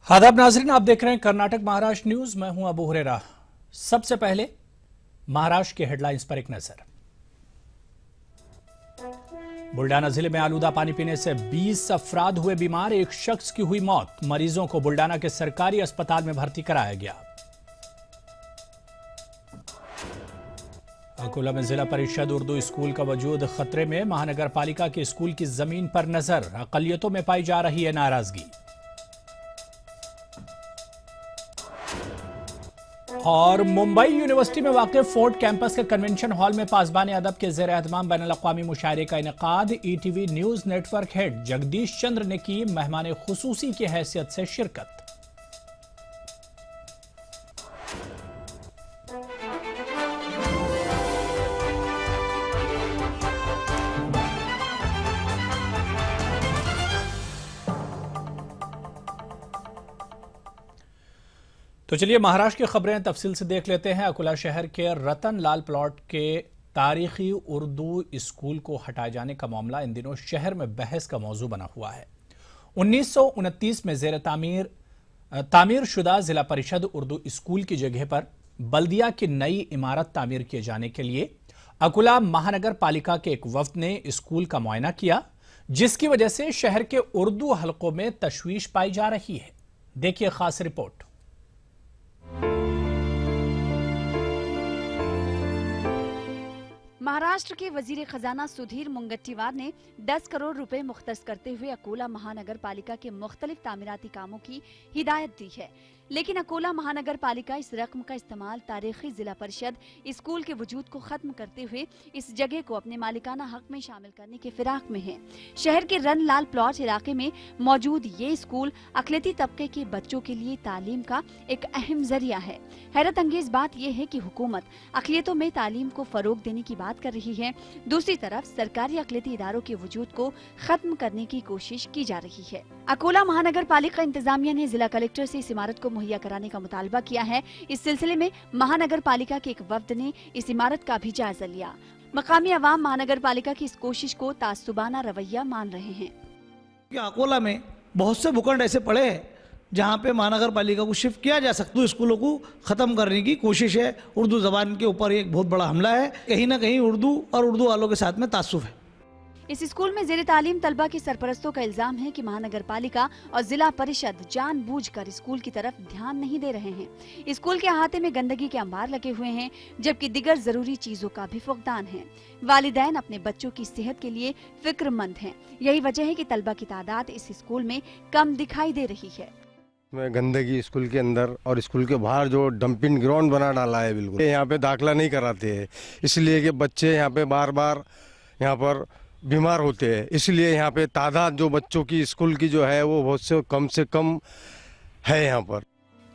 आदाब नाजरीन, आप देख रहे हैं कर्नाटक महाराष्ट्र न्यूज। मैं हूं अबू हुरैरा। सबसे पहले महाराष्ट्र के हेडलाइंस पर एक नजर। बुल्डाना जिले में आलूदा पानी पीने से 20 अफराद हुए बीमार, एक शख्स की हुई मौत। मरीजों को बुल्डाना के सरकारी अस्पताल में भर्ती कराया गया। अकोला में जिला परिषद उर्दू स्कूल का वजूद खतरे में, महानगर पालिका के स्कूल की जमीन पर नजर। अकलियतों में पाई जा रही है नाराजगी। और मुंबई यूनिवर्सिटी में वाक़ फोर्ट कैंपस के कन्वेंशन हॉल में पासबान अदब के ज़ेर एहतमाम बैनुल अक़वामी मुशायरे का इनेकाद। ETV news network head Jagdish Chandra ने की मेहमान खुसूसी की हैसियत से शिरकत। तो चलिए महाराष्ट्र की खबरें तफसील से देख लेते हैं। अकोला शहर के रतन लाल प्लॉट के तारीखी उर्दू स्कूल को हटाए जाने का मामला इन दिनों शहर में बहस का मौजू बना हुआ है। 1929 में जेर तामीर शुदा जिला परिषद उर्दू स्कूल की जगह पर बल्दिया की नई इमारत तामीर किए जाने के लिए अकोला महानगर पालिका के एक वफ्द ने स्कूल का मुआयना किया, जिसकी वजह से शहर के उर्दू हलकों में तशवीश पाई जा रही है। देखिए खास रिपोर्ट। महाराष्ट्र के वजीर खजाना सुधीर मुंगट्टीवार ने 10 करोड़ रुपए मुख्तस करते हुए अकोला महानगर पालिका के मुख्तलिफ तामीराती कामों की हिदायत दी है, लेकिन अकोला महानगर पालिका इस रकम का इस्तेमाल तारीखी जिला परिषद स्कूल के वजूद को खत्म करते हुए इस जगह को अपने मालिकाना हक में शामिल करने के फिराक में है। शहर के रन लाल प्लॉट इलाके में मौजूद ये स्कूल अकलियती तबके के बच्चों के लिए तालीम का एक अहम जरिया है। हैरत अंगेज बात यह है कि हुकूमत अकलियतों में तालीम को फरोग देने की बात कर रही है, दूसरी तरफ सरकारी अकलियती इदारों के वजूद को खत्म करने की कोशिश की जा रही है। अकोला महानगर पालिका इंतजामिया ने जिला कलेक्टर से इस इमारत को मुहैया कराने का मुतालबा किया है। इस सिलसिले में महानगर पालिका के एक वफ्द ने इस इमारत का भी जायजा लिया। मकामी अवाम महानगर पालिका की इस कोशिश को तासुबाना रवैया मान रहे हैं। अकोला में बहुत से भूखंड ऐसे पड़े हैं जहाँ पे महानगर पालिका को शिफ्ट किया जा सकता है। स्कूलों को ख़त्म करने की कोशिश है। उर्दू ज़बान के ऊपर एक बहुत बड़ा हमला है। कहीं ना कहीं उर्दू और उर्दू वालों के साथ में तासुफ है। इस स्कूल में ज़ेर तालीम तलबा के सरपरस्तों का इल्जाम है कि महानगर पालिका और जिला परिषद जानबूझकर स्कूल की तरफ ध्यान नहीं दे रहे हैं। स्कूल के अहाते में गंदगी के अंबार लगे हुए हैं, जबकि दिगर जरूरी चीजों का भी फुकदान है। वालिदैन अपने बच्चों की सेहत के लिए फिक्रमंद हैं। यही वजह है कि तलबा की तादाद इस स्कूल में कम दिखाई दे रही है। में गंदगी स्कूल के अंदर और स्कूल के बाहर जो डंपिंग ग्राउंड बना डाला है, बिल्कुल यहाँ पे दाखिला नहीं कराते हैं, इसलिए कि बच्चे यहाँ पे बार बार यहाँ पर बीमार होते हैं। इसलिए यहाँ पे तादाद जो बच्चों की स्कूल की जो है वो बहुत से कम है यहाँ पर।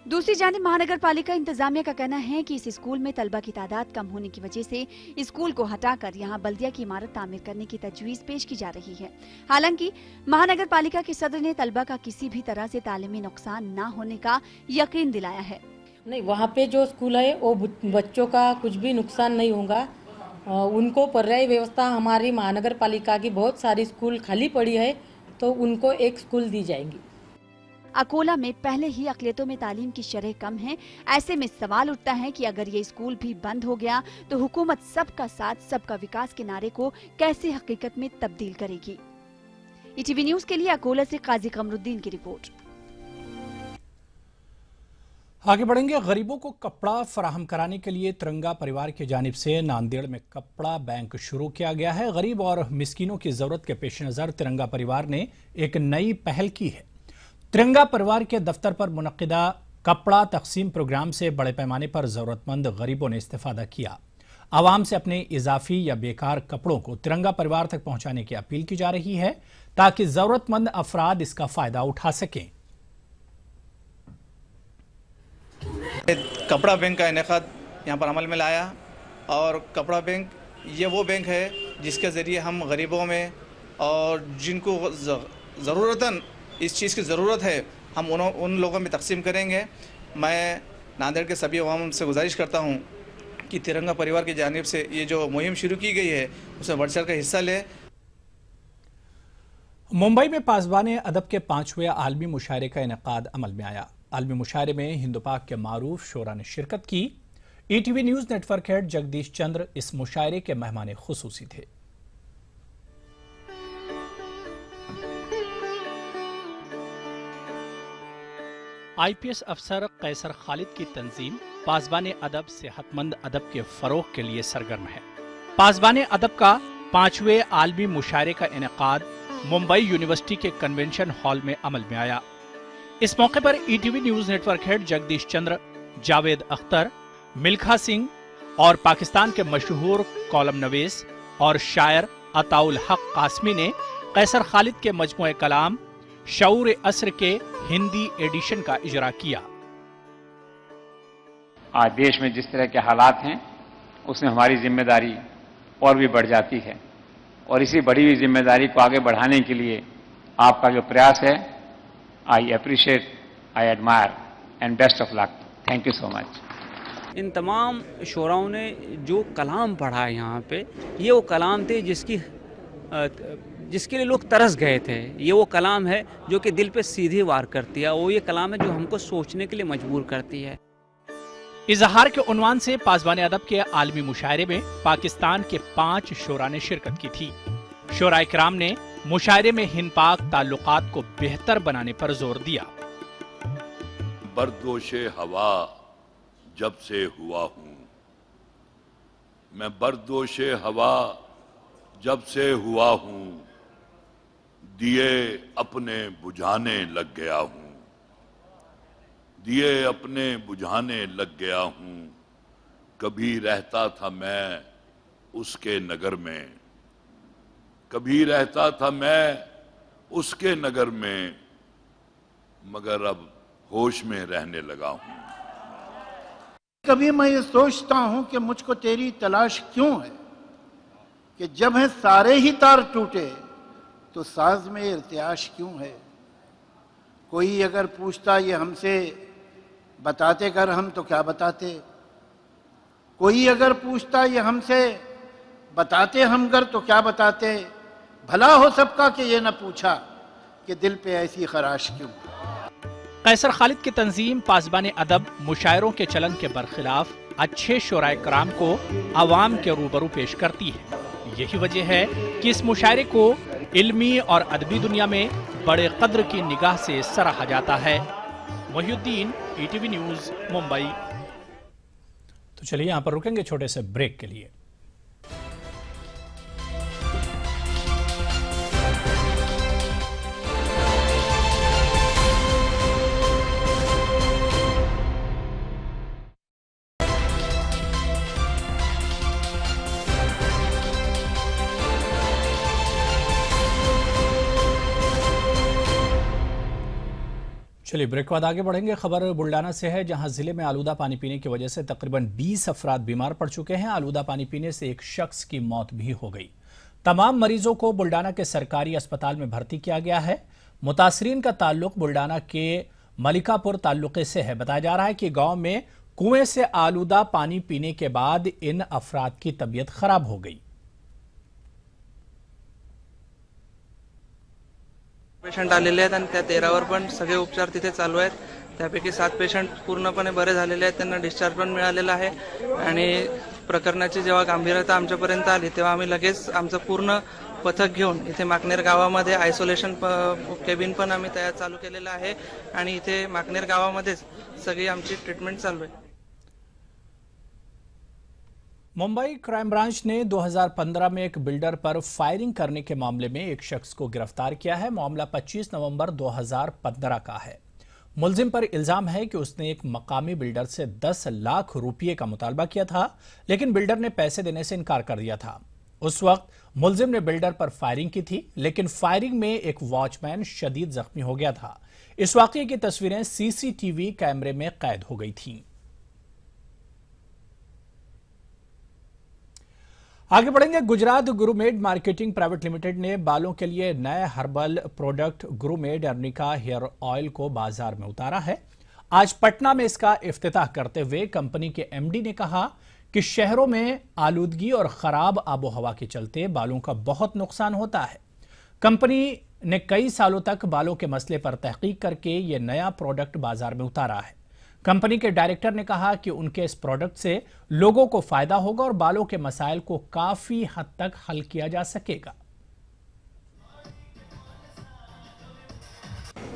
दूसरी जानिब महानगर पालिका इंतजामिया का कहना है कि इस स्कूल में तलबा की तादाद कम होने की वजह से स्कूल को हटाकर यहाँ बल्दिया की इमारत तामीर करने की तजवीज पेश की जा रही है। हालांकि महानगर पालिका के सदर ने तलबा का किसी भी तरह से तालीमी नुकसान न होने का यकीन दिलाया है। नहीं, वहाँ पे जो स्कूल है वो बच्चों का कुछ भी नुकसान नहीं होगा। उनको पर्यायी व्यवस्था हमारी महानगर पालिका की बहुत सारी स्कूल खाली पड़ी है, तो उनको एक स्कूल दी जाएंगी। अकोला में पहले ही अकलियतों में तालीम की शरह कम है। ऐसे में सवाल उठता है कि अगर ये स्कूल भी बंद हो गया तो हुकूमत सबका साथ सबका विकास के नारे को कैसे हकीकत में तब्दील करेगी। ईटीवी न्यूज के लिए अकोला से काजी कमरुद्दीन की रिपोर्ट। आगे बढ़ेंगे। गरीबों को कपड़ा फराहम कराने के लिए तिरंगा परिवार की जानिब से नांदेड़ में कपड़ा बैंक शुरू किया गया है। गरीब और मिस्कीनों की जरूरत के पेश नजर तिरंगा परिवार ने एक नई पहल की है। तिरंगा परिवार के दफ्तर पर मुनक्किदा कपड़ा तकसीम प्रोग्राम से बड़े पैमाने पर जरूरतमंद गरीबों ने इस्तेफादा किया। आवाम से अपने इजाफी या बेकार कपड़ों को तिरंगा परिवार तक पहुंचाने की अपील की जा रही है, ताकि जरूरतमंद अफराद इसका फायदा उठा सकें। कपड़ा बैंक का इनेकाद यहाँ पर अमल में लाया, और कपड़ा बैंक ये वो बैंक है जिसके ज़रिए हम गरीबों में और जिनको ज़रूरतन इस चीज़ की ज़रूरत है हम उन लोगों में तकसीम करेंगे। मैं नांदेड़ के सभी अवाम से गुजारिश करता हूँ कि तिरंगा परिवार की जानिब से ये जो मुहिम शुरू की गई है उसमें बढ़ चढ़ कर हिस्सा ले। मुंबई में पासबान अदब के 5वें आलमी मुशायरे का इनेकाद अमल में आया। आलमी मुशायरे में हिंदू पाक के मारूफ शोरा ने शिरकत की। ETV news network head Jagdish Chandra इस मुशायरे के मेहमान खुसूसी थे। आईपीएस अफसर कैसर खालिद की तंजीम पासबान अदब सेहतमंद अदब के फरोग के लिए सरगर्म है। पासबान अदब का 5वें आलमी मुशायरे का इनेकाद मुंबई यूनिवर्सिटी के कन्वेंशन हॉल में अमल में आया। इस मौके पर ETV news network head Jagdish Chandra, Javed Akhtar, Milkha Singh और पाकिस्तान के मशहूर कॉलम नवीस और शायर अताउल हक कासमी ने कैसर खालिद के मजमूए कलाम शऊर असर के हिंदी एडिशन का इजरा किया। आज देश में जिस तरह के हालात हैं उसमें हमारी जिम्मेदारी और भी बढ़ जाती है और इसी बढ़ी हुई जिम्मेदारी को आगे बढ़ाने के लिए आपका जो प्रयास है, I appreciate, I admire and best of luck. Thank you so much. इन तमाम शोराओं ने जो कलाम पढ़ा है यहाँ पे, ये वो कलाम थे जिसके लिए लोग तरस गए थे। ये वो कलाम है जो कि दिल पे सीधे वार करती है। वो ये कलाम है जो हमको सोचने के लिए मजबूर करती है। इजहार के उन्वान से पासबान अदब के आलमी मुशायरे में पाकिस्तान के 5 शोरा ने शिरकत की थी। शोरा इकराम ने मुशायरे में हिंद पाक ताल्लुकात को बेहतर बनाने पर जोर दिया। बर्दोशे हवा जब से हुआ हूं, मैं बर्दोशे हवा जब से हुआ हूं, दिए अपने बुझाने लग गया हूं, दिए अपने बुझाने लग गया हूं। कभी रहता था मैं उसके नगर में, कभी रहता था मैं उसके नगर में, मगर अब होश में रहने लगा हूं। कभी मैं ये सोचता हूं कि मुझको तेरी तलाश क्यों है, कि जब है सारे ही तार टूटे तो साज में इर्तियाश क्यों है। कोई अगर पूछता ये हमसे बताते कर हम तो क्या बताते, कोई अगर पूछता ये हमसे बताते हम कर तो क्या बताते। भला हो सबका कि ये न पूछा कि दिल पे ऐसी खराश क्यों। कैसर खालिद की तंजीम पासबान अदब मुशायरों के चलन के बरखिलाफ अच्छे शोराए कराम को अवाम के रूबरू पेश करती है। यही वजह है कि इस मुशायरे को इल्मी और अदबी दुनिया में बड़े कद्र की निगाह से सराहा जाता है। वहीउद्दीन, ईटीवी न्यूज, मुंबई। तो चलिए यहाँ पर रुकेंगे छोटे से ब्रेक के लिए। चलिए ब्रेक के बाद आगे बढ़ेंगे। खबर बुल्डाना से है, जहां जिले में आलूदा पानी पीने की वजह से तकरीबन 20 अफराद बीमार पड़ चुके हैं। आलूदा पानी पीने से एक शख्स की मौत भी हो गई। तमाम मरीजों को बुल्डाना के सरकारी अस्पताल में भर्ती किया गया है। मुतासरीन का ताल्लुक बुल्डाना के मलिकापुर ताल्लुके से है। बताया जा रहा है कि गांव में कुएं से आलूदा पानी पीने के बाद इन अफराद की तबीयत खराब हो गई। पेशंट आलेले आहेत आणि त्या 13वर पण सगळे उपचार तिथे चालू आहेत। त्यापैकी 7 पेशंट पूर्णपणे बरे झालेले आहेत, त्यांना डिस्चार्ज पण मिळालेला आहे। आणि प्रकरणाची जेव्हा गांभीर्यता आमच्यापर्यंत आली तेव्हा आम्ही लगेच आमचं पूर्ण पथक घेऊन इथे माकनेर गावामध्ये आयसोलेशन केबिन पण आम्ही तयार चालू केलेलं आहे आणि इथे माकनेर गावामध्येच सगळी आमची ट्रीटमेंट चालू आहे। मुंबई क्राइम ब्रांच ने 2015 में एक बिल्डर पर फायरिंग करने के मामले में एक शख्स को गिरफ्तार किया है। मामला 25 नवंबर 2015 का है। मुलजिम पर इल्जाम है कि उसने एक मकामी बिल्डर से 10 लाख रुपये का मुतालबा किया था, लेकिन बिल्डर ने पैसे देने से इनकार कर दिया था। उस वक्त मुलजिम ने बिल्डर पर फायरिंग की थी, लेकिन फायरिंग में एक वॉचमैन शदीद जख्मी हो गया था। इस वाकये की तस्वीरें सीसीटीवी कैमरे में कैद हो गई थीं। आगे बढ़ेंगे। Gujarat Gurumed marketing private limited ने बालों के लिए नए herbal product Gurumed arnica hair oil को बाजार में उतारा है। आज पटना में इसका इफ्तिताह करते हुए कंपनी के एमडी ने कहा कि शहरों में आलूदगी और खराब आबोहवा के चलते बालों का बहुत नुकसान होता है। कंपनी ने कई सालों तक बालों के मसले पर तहकीक करके ये नया प्रोडक्ट बाजार में उतारा है। कंपनी के डायरेक्टर ने कहा कि उनके इस प्रोडक्ट से लोगों को फायदा होगा और बालों के मसाइल को काफी हद तक हल किया जा सकेगा।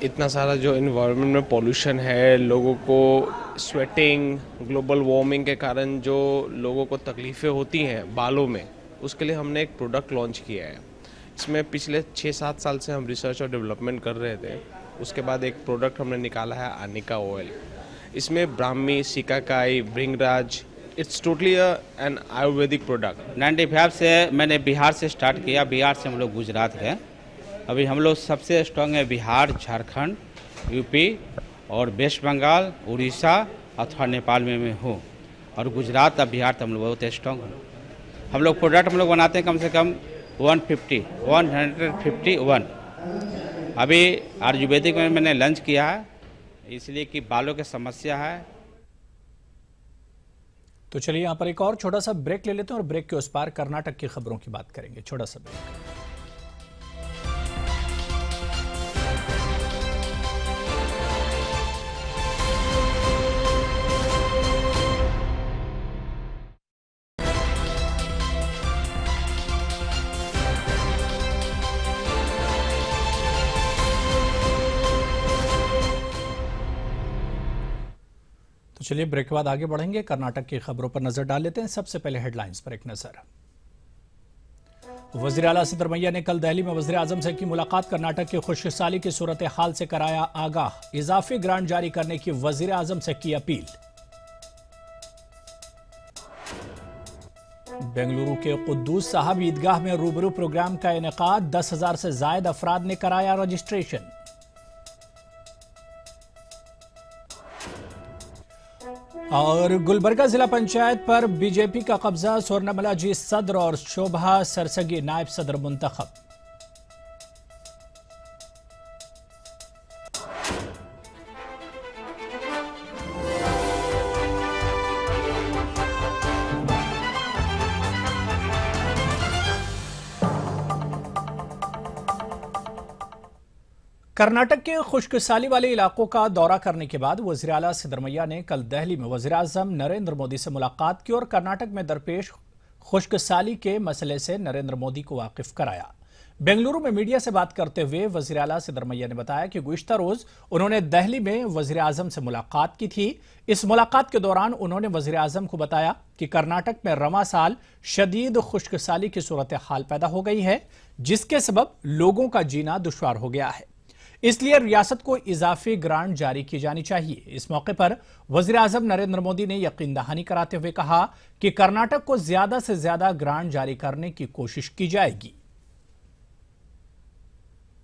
इतना सारा जो इन्वायरमेंट में पॉल्यूशन है, लोगों को स्वेटिंग, ग्लोबल वार्मिंग के कारण जो लोगों को तकलीफ़ें होती हैं बालों में, उसके लिए हमने एक प्रोडक्ट लॉन्च किया है। इसमें पिछले 6-7 साल से हम रिसर्च और डेवलपमेंट कर रहे थे। उसके बाद एक प्रोडक्ट हमने निकाला है आर्निका ऑयल। इसमें brahmi, shikakai, bhringraj, it's totally an Ayurvedic product. 95 से मैंने बिहार से स्टार्ट किया। बिहार से हम लोग गुजरात गए। अभी हम लोग सबसे स्ट्रॉन्ग है बिहार, झारखंड, यूपी और वेस्ट बंगाल, उड़ीसा अथवा नेपाल में हूँ, और गुजरात और बिहार तो हम लोग बहुत स्ट्रॉन्ग हैं। हम लोग प्रोडक्ट बनाते हैं कम से कम 151 अभी आयुर्वेदिक में मैंने लॉन्च किया है, इसलिए कि बालों की समस्या है। तो चलिए यहाँ पर एक और छोटा सा ब्रेक ले लेते हैं और ब्रेक के उस पार कर्नाटक की खबरों की बात करेंगे। छोटा सा ब्रेक। तो चलिए ब्रेक के बाद आगे बढ़ेंगे। कर्नाटक की खबरों पर नजर डाल लेते हैं। सबसे पहले हेडलाइंस पर एक नजर। वजीर आला सिद्धरमैया ने कल दिल्ली में वजीर आजम से की मुलाकात। कर्नाटक की खुशहाली की सूरत हाल से कराया आगाह। इजाफी ग्रांट जारी करने की वजीर आजम से की अपील। बेंगलुरु के कुद्दूस साहब ईदगाह में रूबरू प्रोग्राम का इनेकाद। 10,000 से जायद अफराद ने कराया रजिस्ट्रेशन। और गुलबर्गा जिला पंचायत पर बीजेपी का कब्जा। स्वर्णमला जी सदर और शोभा सरसगी नायब सदर मुंतखब। कर्नाटक के खुश्कसाली वाले इलाकों का दौरा करने के बाद वज़ीर आला सिद्धरमैया ने कल दिल्ली में वज़ीर आज़म नरेंद्र मोदी से मुलाकात की और कर्नाटक में दरपेश खुश्कसाली के मसले से नरेंद्र मोदी को वाकिफ कराया। बेंगलुरु में मीडिया से बात करते हुए वज़ीर आला सिद्धरमैया ने बताया कि गुज़िश्ता रोज उन्होंने दिल्ली में वज़ीर आज़म से मुलाकात की थी। इस मुलाकात के दौरान उन्होंने वज़ीर आज़म को बताया कि कर्नाटक में रवां साल शदीद खुश्कसाली की सूरत हाल पैदा हो गई है, जिसके सबब लोगों का जीना दुश्वार हो गया है, इसलिए रियासत को इजाफी ग्रांट जारी की जानी चाहिए। इस मौके पर वज़ीर आज़म नरेंद्र मोदी ने यकीन दहानी कराते हुए कहा कि कर्नाटक को ज्यादा से ज्यादा ग्रांट जारी करने की कोशिश की जाएगी।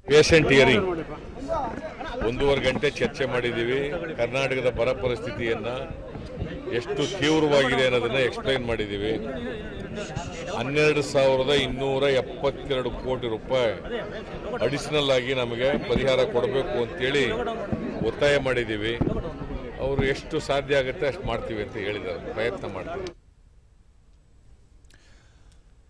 ಪೇಷಂಟ್ ಹಿಯರಿಂಗ್ 1.5 ಗಂಟೆ ಚರ್ಚೆ ಮಾಡಿದ್ದೀವಿ. ಕರ್ನಾಟಕದ ಬರ ಪರಿಸ್ಥಿತಿಯನ್ನ ಎಷ್ಟು ತೀವ್ರವಾಗಿದೆ ಅನ್ನೋದನ್ನ ಎಕ್ಸ್ಪ್ಲೈನ್ ಮಾಡಿದ್ದೀವಿ. 12,272 ಕೋಟಿ ರೂಪಾಯಿ ಅಡಿಷನಲ್ ಆಗಿ ನಮಗೆ ಪರಿಹಾರ ಕೊಡಬೇಕು ಅಂತೇಳಿ ಒತ್ತಾಯ ಮಾಡಿದ್ದೀವಿ. ಅವರು ಎಷ್ಟು ಸಾಧ್ಯ ಆಗುತ್ತೆ ಅಷ್ಟು ಮಾಡ್ತೀವಿ ಅಂತ ಹೇಳಿದ್ದಾರೆ, ಪ್ರಯತ್ನ ಮಾಡ್ತೀವಿ.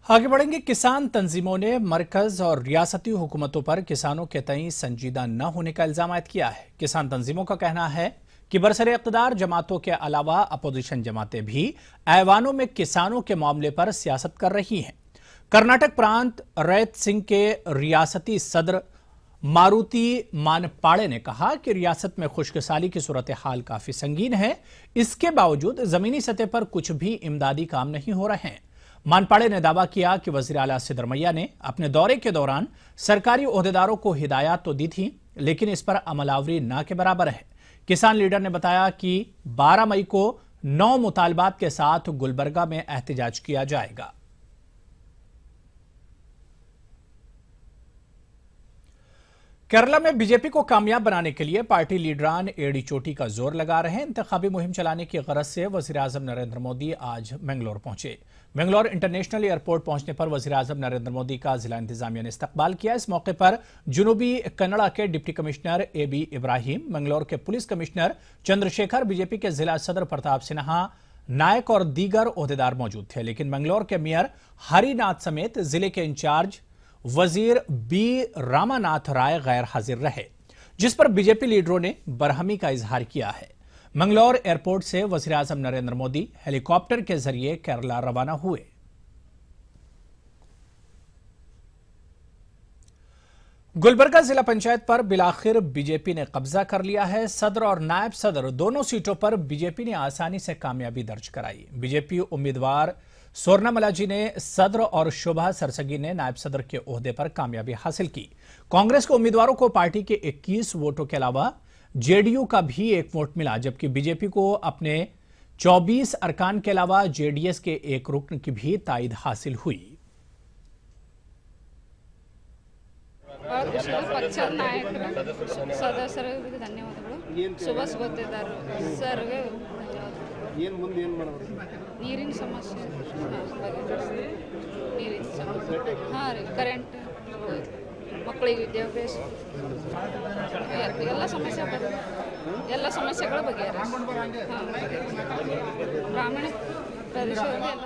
आगे बढ़ेंगे। किसान तंजीमों ने मरकज और रियासती हुकूमतों पर किसानों के तई संजीदा न होने का इल्जाम आयद किया है। किसान तंजीमों का कहना है कि बरसरे इक़्तिदार जमातों के अलावा अपोजिशन जमातें भी ऐवानों में किसानों के मामले पर सियासत कर रही हैं। कर्नाटक प्रांत रैत सिंह के रियासती सदर मारुति मानपाड़े ने कहा कि रियासत में खुशकसाली की सूरत हाल काफी संगीन है, इसके बावजूद जमीनी सतह पर कुछ भी इमदादी काम नहीं हो रहे हैं। मानपाड़े ने दावा किया कि वज़ीर आला सिद्धरमैया ने अपने दौरे के दौरान सरकारी ओहदेदारों को हिदायत तो दी थी, लेकिन इस पर अमलावरी ना के बराबर है। किसान लीडर ने बताया कि 12 मई को 9 मुतालबात के साथ गुलबर्गा में एहतजाज किया जाएगा। केरला में बीजेपी को कामयाब बनाने के लिए पार्टी लीडरान एड़ी चोटी का जोर लगा रहे हैं। इंतखाबी मुहिम चलाने की गरज से वज़ीर आज़म नरेंद्र मोदी आज बेंगलोर पहुंचे। बेंगलोर इंटरनेशनल एयरपोर्ट पहुंचने पर वज़ीर आज़म नरेंद्र मोदी का जिला इंतजामिया ने इस्तकबाल किया। इस मौके पर जुनूबी कन्नड़ा के deputy commissioner AB Ibrahim, Bangalore के पुलिस कमिश्नर चंद्रशेखर, बीजेपी के जिला सदर प्रताप सिन्हा नायक और दीगर ओहदेदार मौजूद थे। लेकिन बेंगलोर के मेयर हरिनाथ समेत जिले के इंचार्ज वजीर बी रामानाथ राय गैर हाजिर रहे, जिस पर बीजेपी लीडरों ने बरहमी का इजहार किया है। मंगलौर एयरपोर्ट से वजीर आजम नरेंद्र मोदी हेलीकॉप्टर के जरिए केरला रवाना हुए। गुलबर्गा जिला पंचायत पर बिलाखिर बीजेपी ने कब्जा कर लिया है। सदर और नायब सदर दोनों सीटों पर बीजेपी ने आसानी से कामयाबी दर्ज कराई। बीजेपी उम्मीदवार स्वर्णमलाजी ने सदर और शोभा सरसगी ने नायब सदर के ओहदे पर कामयाबी हासिल की। कांग्रेस के उम्मीदवारों को पार्टी के 21 वोटों के अलावा जेडीयू का भी 1 वोट मिला, जबकि बीजेपी को अपने 24 अरकान के अलावा जेडीएस के 1 रुकन की भी ताईद हासिल हुई। ಪಕ್ಷದ ನಾಯಕರು ಸದಸ್ಯರಿಗೆ ಧನ್ಯವಾದಗಳು. ಸುಭಾಷ್ ಗುತ್ತೇದಾರ್ ಸರ್ಗೆ ಧನ್ಯವಾದಗಳು. ಏನು ಮುಂದೆ ಏನು ಮಾಡೋದು? ನೀರಿನ ಸಮಸ್ಯೆ, ನೀರಿನ ಸಮಸ್ಯೆ, ಹಾಂ ರೀ, ಕರೆಂಟ್, ಮಕ್ಕಳಿಗೆ ವಿದ್ಯಾಭ್ಯಾಸ, ಎಲ್ಲ ಸಮಸ್ಯೆ ಎಲ್ಲ ಸಮಸ್ಯೆಗಳ ಬಗೆಹರಿಸಿ ಗ್ರಾಮೀಣ ಪ್ರದೇಶದಲ್ಲಿ ಎಲ್ಲ।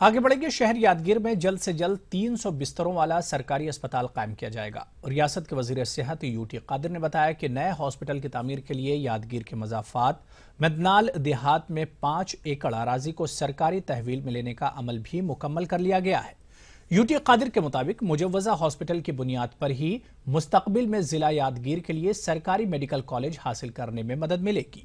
आगे बढ़ेंगे। शहर यादगीर में जल्द से जल्द 300 बिस्तरों वाला सरकारी अस्पताल कायम किया जाएगा। रियासत के वजीर सेहत यूटी कादिर ने बताया कि नए हॉस्पिटल की तामीर के लिए यादगीर के मजाफात मदनाल देहात में 5 एकड़ अराजी को सरकारी तहवील में लेने का अमल भी मुकम्मल कर लिया गया है। यूटी कादिर के मुताबिक मुजव्वजा हॉस्पिटल की बुनियाद पर ही मुस्तकबिल में जिला यादगीर के लिए सरकारी मेडिकल कॉलेज हासिल करने में मदद मिलेगी।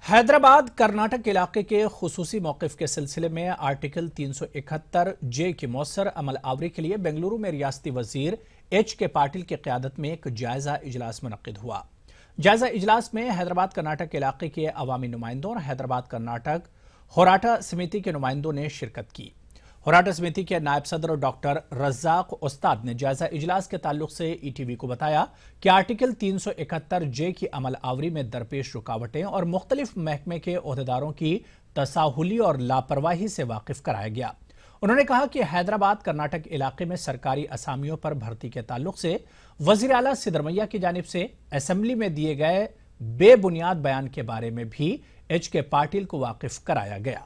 हैदराबाद कर्नाटक इलाके के खुसूसी मौक़िफ़ के सिलसिले में आर्टिकल 371 जे की मौसर अमल आवरी के लिए बेंगलुरु में रियासती वजीर एच.के. पाटिल की क़यादत में एक जायजा इजलास मुनक़्क़िद हुआ। जायजा इजलास में हैदराबाद कर्नाटक इलाके के अवामी नुमाइंदों और हैदराबाद कर्नाटक होराटा समिति के नुमाइंदों ने शिरकत की। होराटा समिति के नायब सदर डॉक्टर रज़ाक उस्ताद ने जायजा इजलास के ताल्लुक से ईटीवी को बताया कि आर्टिकल 371 जे की अमल आवरी में दरपेश रुकावटें और मुख्तलिफ महकमे के ओहदेदारों की तसाहुली और लापरवाही से वाकिफ कराया गया। उन्होंने कहा कि हैदराबाद कर्नाटक इलाके में सरकारी असामियों पर भर्ती के ताल्लुक से वजीर आला सिद्धरमैया की जानिब से असेंबली में दिए गए बेबुनियाद बयान के बारे में भी एच.के. पाटिल को वाकिफ कराया गया।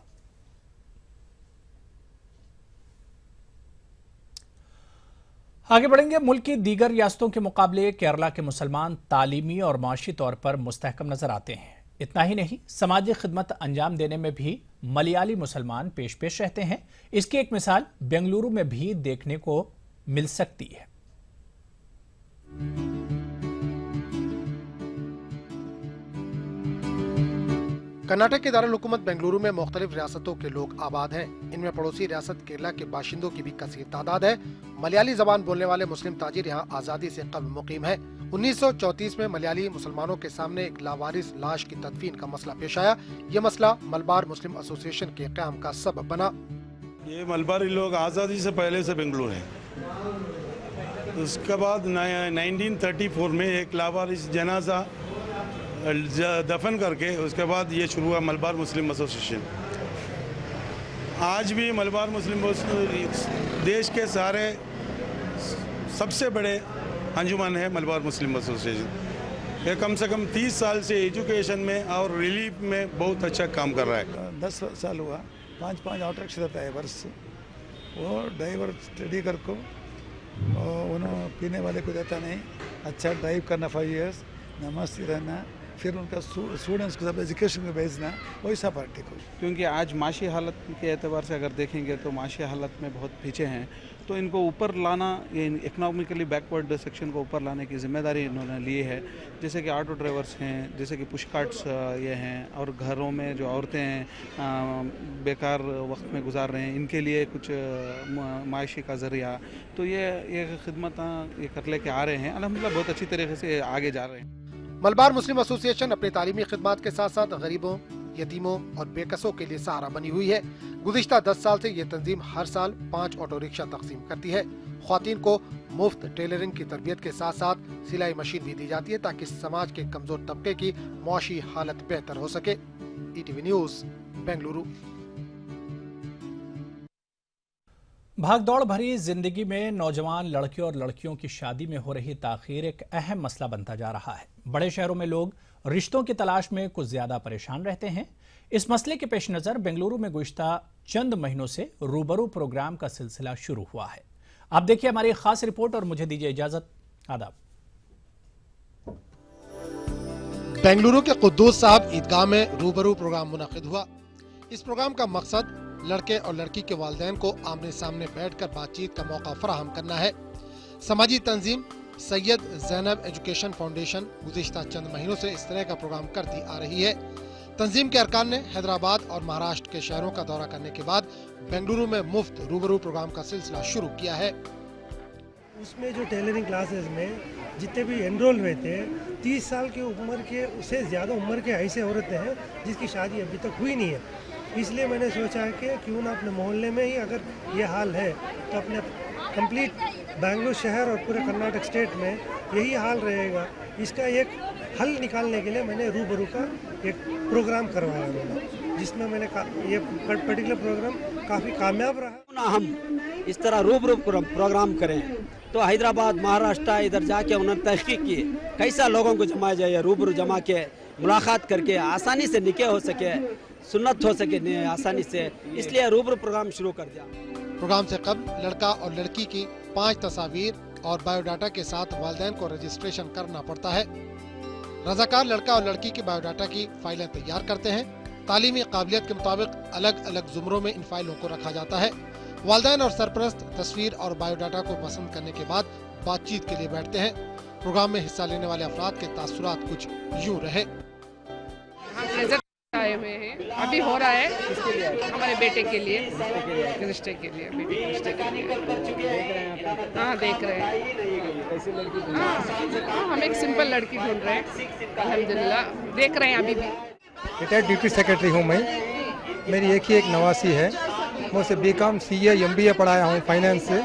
आगे बढ़ेंगे। मुल्क की दीगर रियासतों के मुकाबले केरला के मुसलमान तालीमी और माशी तौर पर मुस्तहकम नजर आते हैं। इतना ही नहीं, समाजी खिदमत अंजाम देने में भी मलयाली मुसलमान पेश रहते हैं। इसकी एक मिसाल बेंगलुरु में भी देखने को मिल सकती है। कर्नाटक के दारुल हुकूमत बेंगलुरु में मुख्तलिफ रियासतों के लोग आबाद हैं। इनमें पड़ोसी रियासत केरला के बाशिंदों की भी कसीर तादाद है। मलयाली जबान बोलने वाले मुस्लिम ताजिर यहाँ आज़ादी से कब्ल मुकीम है। 1934 में मलयाली मुसलमानों के सामने एक लावारिस लाश की तदफीन का मसला पेश आया। ये मसला मलबार मुस्लिम एसोसिएशन के क़याम का सबब बना। ये मलबारी लोग आज़ादी से पहले से बेंगलुरु हैं। उसके बाद 1934 में एक लावारिस जनाजा दफन करके उसके बाद ये शुरू हुआ मलबार मुस्लिम एसोसिएशन। आज भी मलबार मुस्लिम देश के सारे सबसे बड़े अंजुमन है मलबार मुस्लिम एसोसिएशन। ये कम से कम 30 साल से एजुकेशन में और रिलीफ में बहुत अच्छा काम कर रहा है। 10 साल हुआ, 5 ऑटो रिक्शा ड्राइवर्स, वो ड्राइवर स्टडी कर को उन्होंने पीने वाले को देता नहीं, अच्छा ड्राइव करना 5 इयर्स, नमस्ते रहना, फिर उनका स्टूडेंट्स को सब एजुकेशन में भेजना, वैसा पार्टी को। क्योंकि आज माशी हालत के एतबार से अगर देखेंगे तो माशी हालत में बहुत पीछे हैं, तो इनको ऊपर लाना, ये इकनॉमिकली बैकवर्ड सेक्शन को ऊपर लाने की जिम्मेदारी इन्होंने ली है। जैसे कि ऑटो ड्राइवर्स हैं, जैसे कि पुश कार्ट्स ये हैं, और घरों में जो औरतें हैं बेकार वक्त में गुजार रहे हैं, इनके लिए कुछ माशी का ज़रिया, तो ये खिदमत ये कर लेके आ रहे हैं। अल्हम्दुलिल्लाह बहुत अच्छी तरीके से आगे जा रहे हैं। मलबार मुस्लिम एसोसिएशन अपनी तालीमी खिदमत के साथ साथ गरीबों, यतीमों और बेकसों के लिए सहारा बनी हुई है। गुज़िश्ता 10 साल से ये तंजीम हर साल 5 ऑटो रिक्शा तकसीम करती है। ख्वातीन को मुफ्त टेलरिंग की तरबियत के साथ साथ सिलाई मशीन भी दी जाती है ताकि समाज के कमजोर तबके की मुआशी हालत बेहतर हो सके। ETV news, Bengaluru. भागदौड़ भरी जिंदगी में नौजवान लड़के और लड़कियों की शादी में हो रही ताखीर एक अहम मसला बनता जा रहा है। बड़े शहरों में लोग रिश्तों की तलाश में कुछ ज्यादा परेशान रहते हैं। इस मसले के पेश नजर बेंगलुरु में गुज़िश्ता चंद महीनों से रूबरू प्रोग्राम का सिलसिला शुरू हुआ है। आप देखिए हमारी खास रिपोर्ट और मुझे दीजिए इजाजत। आदाब। बेंगलुरु के कुद्दूस साहब ईदगाह में रूबरू प्रोग्राम मुनक़िद हुआ। इस प्रोग्राम का मकसद लड़के और लड़की के वालिदैन को आमने सामने बैठकर बातचीत का मौका फराहम करना है। समाजी तंजीम सैयद ज़ैनब एजुकेशन फाउंडेशन गुज़िश्ता चंद महीनों से इस तरह का प्रोग्राम करती आ रही है। तंजीम के अरकान ने हैदराबाद और महाराष्ट्र के शहरों का दौरा करने के बाद बेंगलुरु में मुफ्त रूबरू प्रोग्राम का सिलसिला शुरू किया है। उसमें जो टेलरिंग क्लासेस में जितने भी एनरोल हुए थे 30 साल की उम्र के उससे ज़्यादा उम्र के ऐसे औरतें हैं जिसकी शादी अभी तक हुई नहीं है। इसलिए मैंने सोचा है कि क्यों ना अपने मोहल्ले में ही अगर ये हाल है तो अपने कंप्लीट बेंगलुरु शहर और पूरे कर्नाटक स्टेट में यही हाल रहेगा। इसका एक हल निकालने के लिए मैंने रूबरू का एक प्रोग्राम करवाया मैंने, जिसमें मैंने ये पर्टिकुलर प्रोग्राम काफ़ी कामयाब रहा। हम इस तरह रूबरू प्रोग्राम करें तो हैदराबाद महाराष्ट्र इधर जाके उन्होंने तहकीक की कैसा लोगों को जमाया जाए, रूबरू जमा के मुलाकात करके आसानी से निकाह हो सके, सुन्नत हो सके आसानी से, इसलिए रूबरू प्रोग्राम शुरू कर दिया। प्रोग्राम से कबल लड़का और लड़की की 5 तस्वीर और बायोडाटा के साथ वालिदैन को रजिस्ट्रेशन करना पड़ता है। रजाकार लड़का और लड़की की बायोडाटा की फाइलें तैयार करते हैं। तालीमी काबिलियत के मुताबिक अलग अलग जुमरों में इन फाइलों को रखा जाता है। वालिदैन और सरपरस्त तस्वीर और बायोडाटा को पसंद करने के बाद बातचीत के लिए बैठते हैं। प्रोग्राम में हिस्सा लेने वाले अफराद के तासुरात कुछ यूँ रहे। आए हुए हैं, अभी हो रहा है हमारे बेटे के लिए, रिश्ते के लिए, बेटे के रिश्ते के लिए। हाँ देख रहे हैं। हाँ हम एक सिंपल लड़की ढूंढ रहे हैं, अल्हम्दुलिल्लाह देख रहे हैं। अभी भी रिटायर्ड ड्यूटी सेक्रेटरी हूँ मैं। मेरी एक ही एक नवासी है। मैं उसे BCom CA MBA पढ़ाया हूँ फाइनेंस से,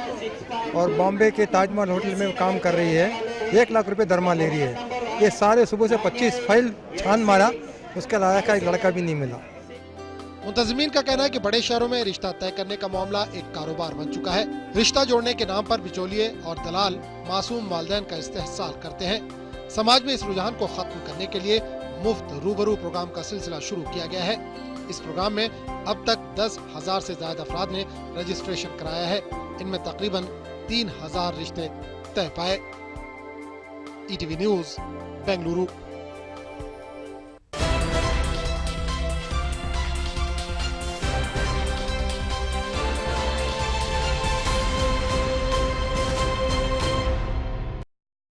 और बॉम्बे के ताजमहल होटल में काम कर रही है। 1 लाख रुपए दरमा ले रही है। ये सारे सुबह से 25 फाइल छान मारा, उसके लायक का एक लड़का भी नहीं मिला। मुंतज़मीन का कहना है कि बड़े शहरों में रिश्ता तय करने का मामला एक कारोबार बन चुका है। रिश्ता जोड़ने के नाम पर बिचौलिए और दलाल मासूम वालिदैन का इस्तेहसाल करते हैं। समाज में इस रुझान को खत्म करने के लिए मुफ्त रूबरू प्रोग्राम का सिलसिला शुरू किया गया है। इस प्रोग्राम में अब तक 10,000 से ज्यादा अफराद ने रजिस्ट्रेशन कराया है। इनमें तकरीबन 3,000 रिश्ते तय पाए। ETV news Bengaluru.